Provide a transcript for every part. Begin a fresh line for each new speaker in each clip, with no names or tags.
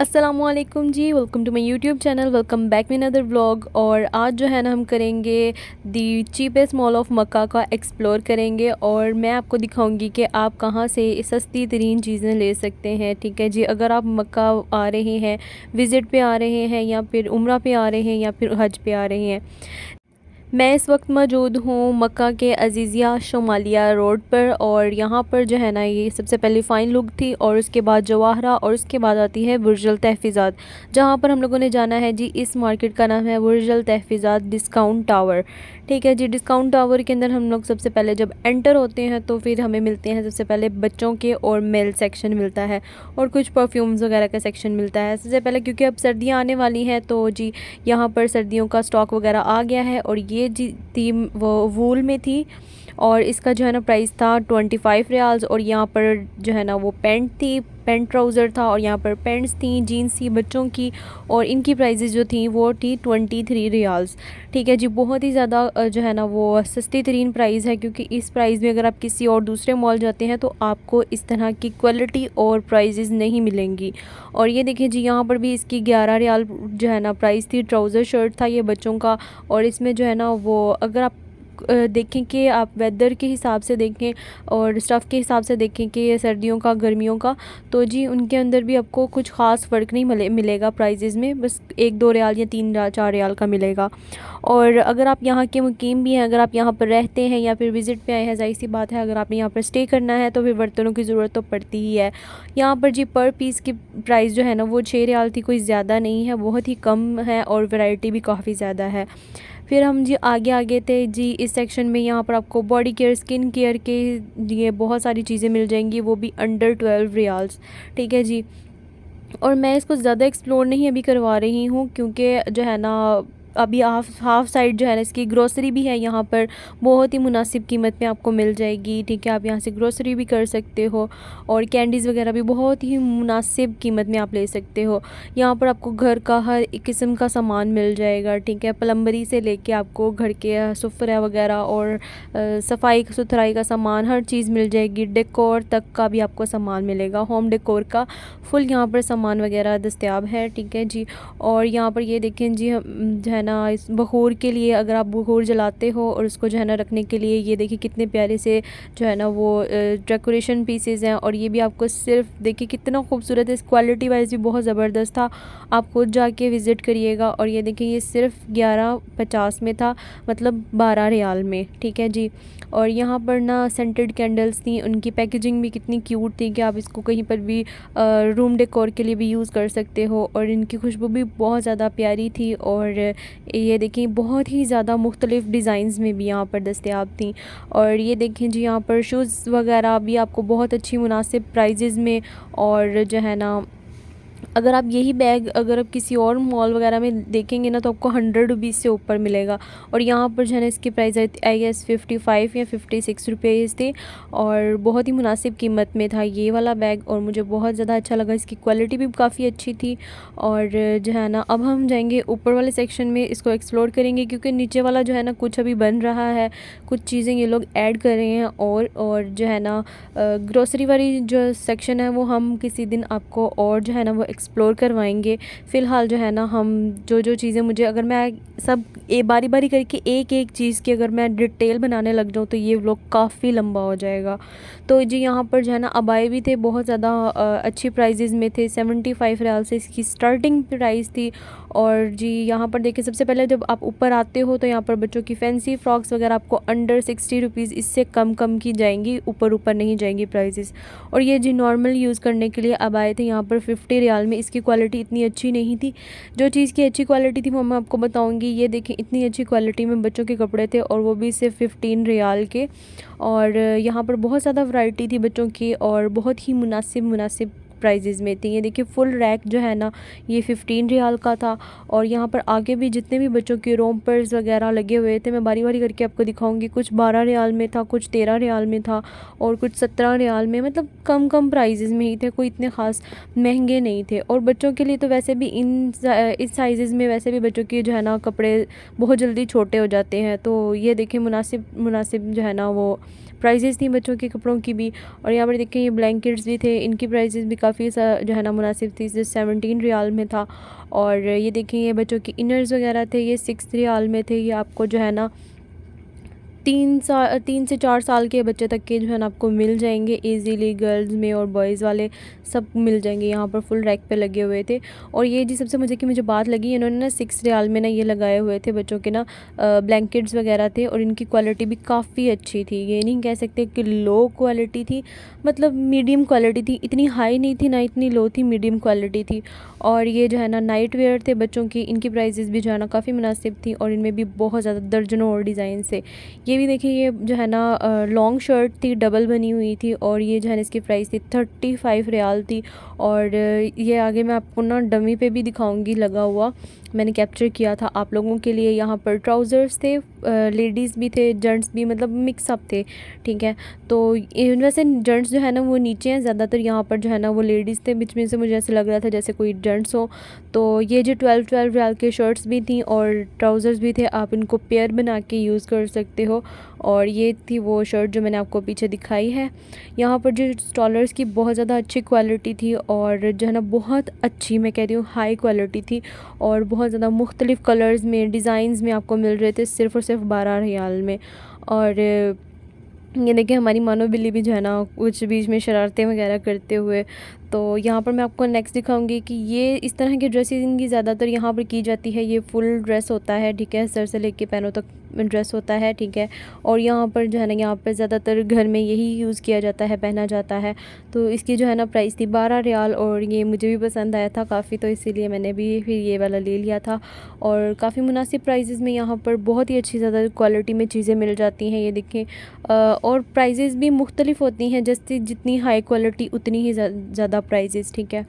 अस्सलामुअलैकुम जी, welcome to my YouTube channel. Welcome back with another vlog. और आज जो है ना हम करेंगे the cheapest mall of Mecca का एक्सप्लोर करेंगे और मैं आपको दिखाऊंगी कि आप कहाँ से सस्ती तरीन चीज़ें ले सकते हैं। ठीक है जी, अगर आप मक्का आ रहे हैं, विज़िट पे आ रहे हैं, या फिर उम्रा पे आ रहे हैं, या फिर हज पे आ रहे हैं। मैं इस वक्त मौजूद हूँ मक्का के अजीज़िया शुमालिया रोड पर, और यहाँ पर जो है ना ये सबसे पहले फ़ाइन लुक थी, और उसके बाद जवाहरा, और उसके बाद आती है बुर्जुल तहफ़ीज़ात, जहाँ पर हम लोगों ने जाना है जी। इस मार्केट का नाम है बुर्जुल तहफ़ीज़ात डिस्काउंट टावर। ठीक है जी, डिस्काउंट टावर के अंदर हम लोग सबसे पहले जब एंटर होते हैं तो फिर हमें मिलते हैं सबसे पहले बच्चों के और मेल सेक्शन मिलता है, और कुछ परफ्यूम्स वगैरह का सेक्शन मिलता है सबसे पहले, क्योंकि अब सर्दियाँ आने वाली हैं तो जी यहाँ पर सर्दियों का स्टॉक वगैरह आ गया है। और ये जी थी वो वूल में थी, और इसका जो है ना प्राइस था 25 रियाल्स। और यहाँ पर जो है ना वो पैंट थी, पैंट ट्राउज़र था, और यहाँ पर पैंट्स थी, जीन्स थी बच्चों की, और इनकी प्राइजेज़ जो थी वो थी 23 रियाल्स। ठीक है जी, बहुत ही ज़्यादा जो है ना वो सस्ती तरीन प्राइस है, क्योंकि इस प्राइस में अगर आप किसी और दूसरे मॉल जाते हैं तो आपको इस तरह की क्वालिटी और प्राइजेज़ नहीं मिलेंगी। और ये देखिए जी, यहाँ पर भी इसकी 11 रियाल जो है ना प्राइस थी। ट्राउज़र शर्ट था ये बच्चों का, और इसमें जो है ना वो अगर आप देखें कि आप वेदर के हिसाब से देखें और स्टफ़ के हिसाब से देखें कि ये सर्दियों का गर्मियों का, तो जी उनके अंदर भी आपको कुछ ख़ास फ़र्क नहीं मिलेगा प्राइजेज़ में, बस 1-2 रियाल या 3-4 रियाल का मिलेगा। और अगर आप यहाँ के मुकीम भी हैं, अगर आप यहाँ पर रहते हैं या फिर विज़िट पे आए हैं, ज़ाहिर सी बात है अगर आपने यहाँ पर स्टे करना है तो फिर बर्तनों की ज़रूरत तो पड़ती ही है। यहाँ पर जी पर पीस की प्राइस जो है ना वो 6 रियाल थी, कोई ज़्यादा नहीं है, बहुत ही कम है, और वैरायटी भी काफ़ी ज़्यादा है। फिर हम जी आगे आगे थे जी इस सेक्शन में, यहाँ पर आपको बॉडी केयर, स्किन केयर के लिए बहुत सारी चीज़ें मिल जाएंगी, वो भी अंडर 12 रियाल्स। ठीक है जी, और मैं इसको ज़्यादा एक्सप्लोर नहीं अभी करवा रही हूँ, क्योंकि जो है ना अभी हाफ़ साइड जो है ना इसकी ग्रोसरी भी है यहाँ पर, बहुत ही मुनासिब कीमत में आपको मिल जाएगी। ठीक है, आप यहाँ से ग्रोसरी भी कर सकते हो, और कैंडीज़ वगैरह भी बहुत ही मुनासिब कीमत में आप ले सकते हो। यहाँ पर आपको घर का हर एक किस्म का सामान मिल जाएगा। ठीक है, प्लम्बरी से लेके आपको घर के सुफरा वगैरह और सफाई सुथराई का सामान, हर चीज़ मिल जाएगी। डेकोर तक का भी आपको सामान मिलेगा, होम डेकोर का फुल यहाँ पर सामान वगैरह दस्तयाब है। ठीक है जी, और यहाँ पर ये देखें जी, जो है ना इस बखूर के लिए, अगर आप बखूर जलाते हो और उसको जो है ना रखने के लिए, ये देखिए कितने प्यारे से जो है ना वो डेकोरेशन पीसेस हैं। और ये भी आपको सिर्फ देखिए कितना खूबसूरत है, इस क्वालिटी वाइज भी बहुत ज़बरदस्त था, आप खुद जाके विज़िट करिएगा। और ये देखिए ये सिर्फ 11.50 में था, मतलब 12 रियाल में। ठीक है जी, और यहाँ पर ना सेंटेड कैंडल्स थी, उनकी पैकेजिंग भी कितनी क्यूट थी कि आप इसको कहीं पर भी रूम डेकोर के लिए भी यूज़ कर सकते हो, और इनकी खुशबू भी बहुत ज़्यादा प्यारी थी। और ये देखें बहुत ही ज़्यादा मुख्तलिफ़ डिज़ाइंस में भी यहाँ पर दस्तयाब थी। और ये देखें जी, यहाँ पर शूज़ वगैरह भी आपको बहुत अच्छी मुनासिब प्राइजेज़ में, और जो है ना अगर आप यही बैग अगर आप किसी और मॉल वगैरह में देखेंगे ना तो आपको 100 रुपीज़ से ऊपर मिलेगा। और यहाँ पर जो है ना इसकी प्राइस आई गेस 55 या 56 रुपीज़ थे, और बहुत ही मुनासिब कीमत में था ये वाला बैग, और मुझे बहुत ज़्यादा अच्छा लगा, इसकी क्वालिटी भी काफ़ी अच्छी थी। और जो है ना अब हम जाएंगे ऊपर वाले सेक्शन में, इसको एक्सप्लोर करेंगे, क्योंकि नीचे वाला जो है ना कुछ अभी बन रहा है, कुछ चीज़ें ये लोग ऐड कर रहे हैं। और जो है ना ग्रोसरी वाली जो सेक्शन है वो हम किसी दिन आपको और जो है ना वो एक्सप्लोर करवाएंगे। फ़िलहाल जो है ना हम जो जो चीज़ें मुझे, अगर मैं सब बारी बारी करके एक एक चीज़ की अगर मैं डिटेल बनाने लग जाऊँ तो ये व्लॉग काफ़ी लंबा हो जाएगा। तो जी यहाँ पर जो है ना अबाए भी थे, बहुत ज़्यादा अच्छी प्राइजेज़ में थे। 75 रियाल से इसकी स्टार्टिंग प्राइस थी। और जी यहाँ पर देखिए सबसे पहले जब आप ऊपर आते हो तो यहाँ पर बच्चों की फैंसी फ्रॉक्स वगैरह आपको अंडर 60 रुपीज़, इससे कम कम की जाएंगी, ऊपर ऊपर नहीं जाएंगी प्राइजेज़। और ये जी नॉर्मल यूज़ करने के लिए अब आए थे यहाँ पर 50 रियाल में। इसकी क्वालिटी इतनी अच्छी नहीं थी, जो चीज़ की अच्छी क्वालिटी थी वो मैं आपको बताऊँगी। ये देखें इतनी अच्छी क्वालिटी में बच्चों के कपड़े थे, और वो भी सिर्फ 15 रियाल के। और यहाँ पर बहुत ज़्यादा वैरायटी थी बच्चों की, और बहुत ही मुनासिब मुनासिब प्राइजेज़ में थी। ये देखिए फुल रैक जो है ना ये 15 रियाल का था। और यहाँ पर आगे भी जितने भी बच्चों के रोम्पर्स वगैरह लगे हुए थे, मैं बारी बारी करके आपको दिखाऊंगी। कुछ 12 रियाल में था, कुछ 13 रियाल में था, और कुछ 17 रियाल में, मतलब कम कम प्राइजेज़ में ही थे, कोई इतने ख़ास महंगे नहीं थे। और बच्चों के लिए तो वैसे भी इस साइज़ में वैसे भी बच्चों के जो है ना कपड़े बहुत जल्दी छोटे हो जाते हैं, तो ये देखिए मुनासिब मुनासिब जो है ना वो प्राइजेज़ थी बच्चों के कपड़ों की भी। और यहाँ पर देखें ये ब्लैंकेट्स भी थे, इनकी प्राइजेज़ भी काफ़ी जो है ना मुनासिब थी, जैसे 17 रियाल में था। और ये देखें ये बच्चों के इनर्स वगैरह थे, ये 6 रियाल में थे। ये आपको जो है ना 3 से 4 साल के बच्चे तक के जो है ना आपको मिल जाएंगे इजीली, गर्ल्स में और बॉयज़ वाले सब मिल जाएंगे। यहाँ पर फुल रैक पे लगे हुए थे। और ये जी सबसे मुझे बात लगी, इन्होंने ना 6 रियाल में ना ये लगाए हुए थे बच्चों के ना ब्लैंकेट्स वगैरह थे, और इनकी क्वालिटी भी काफ़ी अच्छी थी। ये नहीं कह सकते कि लो क्वालिटी थी, मतलब मीडियम क्वालिटी थी, इतनी हाई नहीं थी ना इतनी लो थी, मीडियम क्वालिटी थी। और ये जो है ना नाइट वेयर थे बच्चों की, इनकी प्राइजेज़ भी जो है ना काफ़ी मुनासिब थी, और इनमें भी बहुत ज़्यादा दर्जनों और डिज़ाइन से। ये भी देखिए ये जो है ना लॉन्ग शर्ट थी, डबल बनी हुई थी, और ये जो है ना इसकी प्राइस थी 35 रियाल थी। और ये आगे मैं आपको ना डमी पे भी दिखाऊंगी लगा हुआ, मैंने कैप्चर किया था आप लोगों के लिए। यहाँ पर ट्राउज़र्स थे, लेडीज़ भी थे, जेंट्स भी, मतलब मिक्सअप थे, ठीक है। तो वैसे जेंट्स जो है ना वो नीचे हैं ज़्यादातर, यहाँ पर जो है ना वो लेडीज़ थे। बीच में से मुझे ऐसे लग रहा था जैसे कोई जेंट्स हो। तो ये जो 12 रियाल के शर्ट्स भी थी और ट्राउज़र्स भी थे, आप इनको पेयर बना के यूज़ कर सकते हो। और ये थी वो शर्ट जो मैंने आपको पीछे दिखाई है। यहाँ पर जो स्टॉलर्स की बहुत ज़्यादा अच्छी क्वालिटी थी, और जो है ना बहुत अच्छी, मैं कह रही हूँ हाई क्वालिटी थी, और बहुत ज़्यादा मुख्तलिफ़ कलर्स में, डिज़ाइंस में आपको मिल रहे थे सिर्फ़ और सिर्फ 12 रियाल में। और ये देखिए हमारी मानो बिल्ली भी जो है ना कुछ बीच में शरारतें वगैरह करते हुए। तो यहाँ पर मैं आपको नेक्स्ट दिखाऊंगी कि ये इस तरह की ड्रेसेस इनकी ज़्यादातर यहाँ पर की जाती है। ये फुल ड्रेस होता है, ठीक है, सर से लेके पैरों तक ड्रेस होता है, ठीक है। और यहाँ पर जो है ना यहाँ पर ज़्यादातर घर में यही यूज़ किया जाता है, पहना जाता है। तो इसकी जो है ना प्राइस थी 12 रियाल, और ये मुझे भी पसंद आया था काफ़ी, तो इसीलिए मैंने भी फिर ये वाला ले लिया था। और काफ़ी मुनासिब प्राइजेज़ में यहाँ पर बहुत ही अच्छी ज़्यादा क्वालिटी में चीज़ें मिल जाती हैं। ये देखें और प्राइजेज़ भी मुख्तलिफ़ होती हैं, जैसे जितनी हाई क्वालिटी उतनी ही ज़्यादा प्राइजेज़, ठीक है।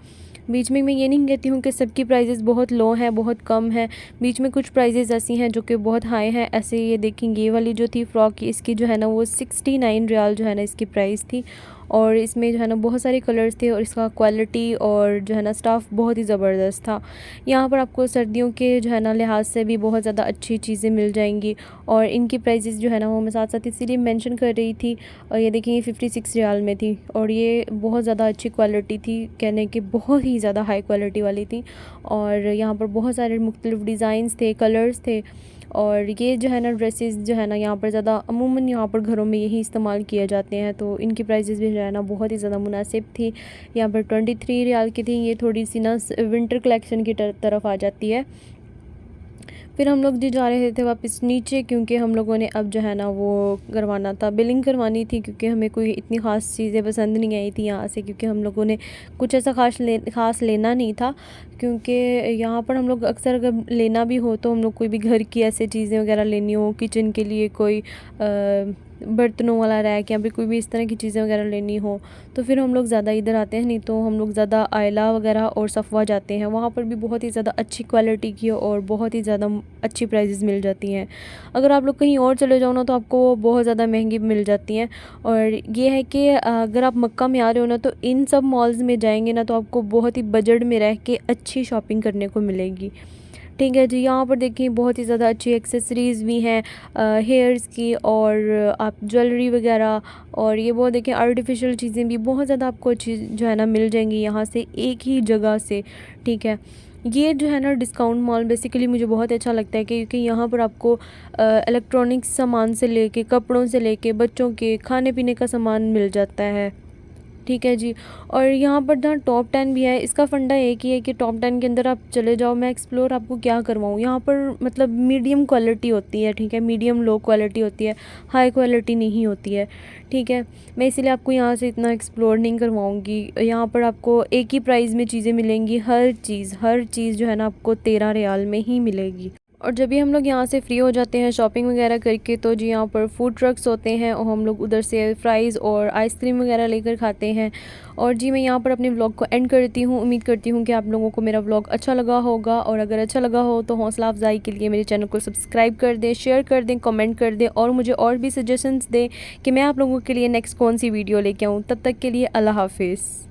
बीच में मैं ये नहीं कहती हूँ कि सबकी प्राइजेज़ बहुत लो हैं, बहुत कम है। बीच में कुछ प्राइजेज़ ऐसी हैं जो कि बहुत हाई हैं। ऐसे ये देखेंगे ये वाली जो थी फ़्रॉक की, इसकी जो है ना वो 69 रियाल जो है ना इसकी प्राइस थी। और इसमें जो है ना बहुत सारे कलर्स थे, और इसका क्वालिटी और जो है ना स्टाफ बहुत ही ज़बरदस्त था। यहाँ पर आपको सर्दियों के जो है ना लिहाज से भी बहुत ज़्यादा अच्छी चीज़ें मिल जाएंगी, और इनकी प्राइजेज़ जो है ना वो मैं साथ साथ इसीलिए मेंशन कर रही थी। और ये देखिए 56 रियाल में थी, और ये बहुत ज़्यादा अच्छी क्वालिटी थी, कहने की बहुत ही ज़्यादा हाई क्वालिटी वाली थी। और यहाँ पर बहुत सारे मुख्तलिफ़ डिज़ाइंस थे, कलर्स थे। और ये जो है ना ड्रेसेस जो है ना यहाँ पर ज़्यादा अमूमन यहाँ पर घरों में यही इस्तेमाल किए जाते हैं, तो इनकी प्राइजेज़ भी जो है ना बहुत ही ज़्यादा मुनासिब थी। यहाँ पर 23 रियाल की थी। ये थोड़ी सी ना विंटर कलेक्शन की तरफ आ जाती है। फिर हम लोग जी जा रहे थे वापस नीचे, क्योंकि हम लोगों ने अब जो है ना वो करवाना था, बिलिंग करवानी थी, क्योंकि हमें कोई इतनी ख़ास चीज़ें पसंद नहीं आई थी यहाँ से, क्योंकि हम लोगों ने कुछ ऐसा ख़ास लेना नहीं था। क्योंकि यहाँ पर हम लोग अक्सर अगर लेना भी हो तो हम लोग कोई भी घर की ऐसे चीज़ें वगैरह लेनी हो, किचन के लिए कोई बर्तनों वाला रैक या फिर कोई भी इस तरह की चीज़ें वगैरह लेनी हो, तो फिर हम लोग ज़्यादा इधर आते हैं। नहीं तो हम लोग ज़्यादा आयला वगैरह और सफ़वा जाते हैं, वहाँ पर भी बहुत ही ज़्यादा अच्छी क्वालिटी की और बहुत ही ज़्यादा अच्छी प्राइजेज़ मिल जाती हैं। अगर आप लोग कहीं और चले जाओ ना तो आपको वो बहुत ज़्यादा महंगी मिल जाती हैं। और ये है कि अगर आप मक्का में आ रहे हो ना तो इन सब मॉल्स में जाएंगे ना तो आपको बहुत ही बजट में रह के अच्छी शॉपिंग करने को मिलेगी, ठीक है जी। यहाँ पर देखिए बहुत ही ज़्यादा अच्छी एक्सेसरीज़ भी हैं हेयर्स की, और आप ज्वेलरी वगैरह, और ये बहुत देखिए आर्टिफिशियल चीज़ें भी बहुत ज़्यादा आपको अच्छी जो है ना मिल जाएंगी यहाँ से एक ही जगह से, ठीक है। ये जो है ना डिस्काउंट मॉल बेसिकली मुझे बहुत अच्छा लगता है, क्योंकि यहाँ पर आपको इलेक्ट्रॉनिक्स सामान से लेके, कपड़ों से लेके, बच्चों के खाने पीने का सामान मिल जाता है, ठीक है जी। और यहाँ पर जहाँ टॉप 10 भी है, इसका फंडा एक ही है कि टॉप 10 के अंदर आप चले जाओ, मैं एक्सप्लोर आपको क्या करवाऊँ। यहाँ पर मतलब मीडियम क्वालिटी होती है, ठीक है, मीडियम लो क्वालिटी होती है, हाई क्वालिटी नहीं होती है, ठीक है। मैं इसीलिए आपको यहाँ से इतना एक्सप्लोर नहीं करवाऊँगी। यहाँ पर आपको एक ही प्राइस में चीज़ें मिलेंगी, हर चीज़ जो है ना आपको 13 रियाल में ही मिलेगी। और जब भी हम लोग यहाँ से फ्री हो जाते हैं शॉपिंग वगैरह करके, तो जी यहाँ पर फूड ट्रक्स होते हैं, और हम लोग उधर से फ्राइज़ और आइसक्रीम वगैरह लेकर खाते हैं। और जी मैं यहाँ पर अपने व्लॉग को एंड करती हूँ। उम्मीद करती हूँ कि आप लोगों को मेरा व्लॉग अच्छा लगा होगा, और अगर अच्छा लगा हो तो हौसला अफजाई के लिए मेरे चैनल को सब्सक्राइब कर दें, शेयर कर दें, कमेंट कर दें, और मुझे और भी सजेशंस दें कि मैं आप लोगों के लिए नेक्स्ट कौन सी वीडियो लेके आऊँ। तब तक के लिए अल्लाह हाफिज़।